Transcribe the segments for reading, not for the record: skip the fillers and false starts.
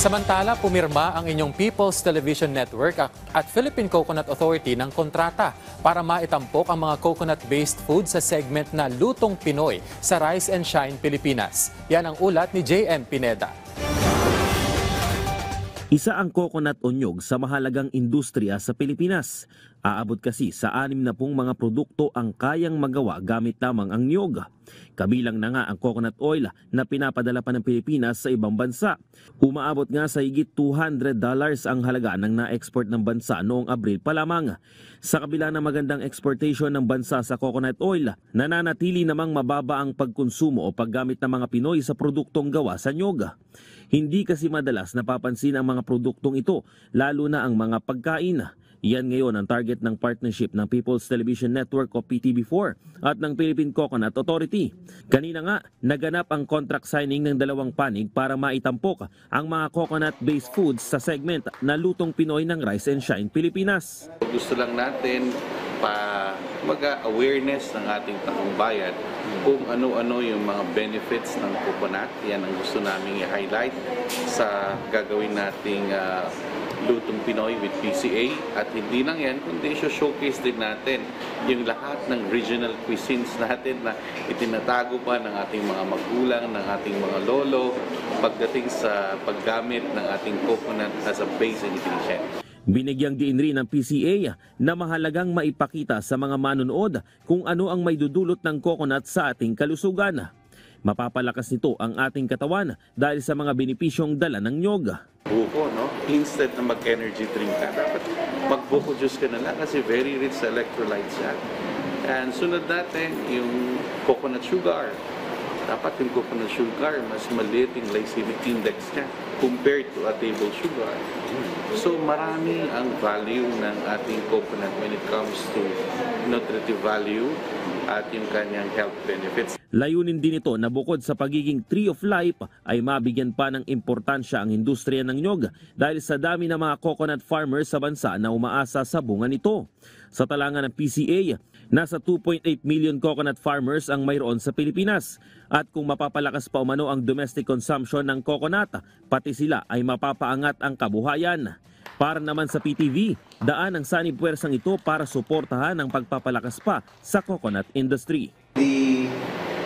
Samantala, pumirma ang inyong People's Television Network at Philippine Coconut Authority ng kontrata para maitampok ang mga coconut-based food sa segment na Lutong Pinoy sa Rise and Shine Pilipinas. Yan ang ulat ni JM Pineda. Isa ang coconut o nyog sa mahalagang industriya sa Pilipinas. Aabot kasi sa 60 mga produkto ang kayang magawa gamit lamang ang nyog. Kabilang na nga ang coconut oil na pinapadala pa ng Pilipinas sa ibang bansa. Umaabot nga sa higit $200 ang halaga ng na-export ng bansa noong Abril pa lamang. Sa kabila ng magandang exportation ng bansa sa coconut oil, nananatili namang mababa ang pagkonsumo o paggamit ng mga Pinoy sa produktong gawa sa nyog. Hindi kasi madalas napapansin ang mga produktong ito, lalo na ang mga pagkain. Yan ngayon ang target ng partnership ng People's Television Network o PTV4 at ng Philippine Coconut Authority. Kanina nga, naganap ang contract signing ng dalawang panig para maitampok ang mga coconut-based foods sa segment na Lutong Pinoy ng Rise and Shine Pilipinas. Gusto lang natin mag-awareness ng ating taong bayan kung ano-ano yung mga benefits ng coconut. Yan ang gusto namin i-highlight sa gagawin nating Lutong Pinoy with PCA. At hindi lang yan, kundi showcase din natin yung lahat ng regional cuisines natin na itinatago pa ng ating mga magulang, ng ating mga lolo pagdating sa paggamit ng ating coconut as a base ingredient. Binigyang diin rin ng PCA na mahalagang maipakita sa mga manonood kung ano ang may dudulot ng coconut sa ating kalusugan. Mapapalakas nito ang ating katawan dahil sa mga benepisyong dala ng nyog. Buko, no? Instead na mag-energy drink ka, dapat mag-buko juice ka na lang kasi very rich sa electrolytes yan. And sunod natin yung coconut sugar. Dapat yung coconut sugar, mas maliit yung glycemic index niya compared to a table sugar. So marami ang value ng ating coconut when it comes to nutritive value at yung kanyang health benefits. Layunin din ito na bukod sa pagiging tree of life ay mabigyan pa ng importansya ang industriya ng nyog dahil sa dami ng mga coconut farmers sa bansa na umaasa sa bunga nito. Sa talangan ng PCA, nasa 2.8 million coconut farmers ang mayroon sa Pilipinas. At kung mapapalakas pa umano ang domestic consumption ng coconut, pati sila ay mapapaangat ang kabuhayan. Para naman sa PTV, daan ang sanib puwersang ito para suportahan ang pagpapalakas pa sa coconut industry. The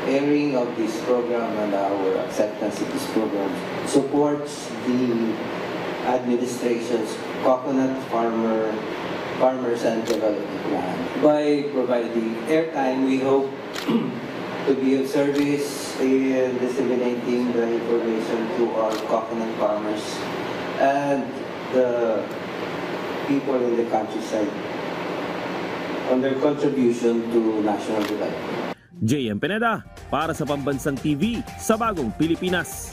airing of this program and our acceptance of this program supports the administration's coconut farmers and development plan. By providing airtime, we hope to be of service in disseminating the information to our coconut farmers and the people in the countryside on their contribution to national development. JM Pineda para sa Pambansang TV sa Bagong Pilipinas.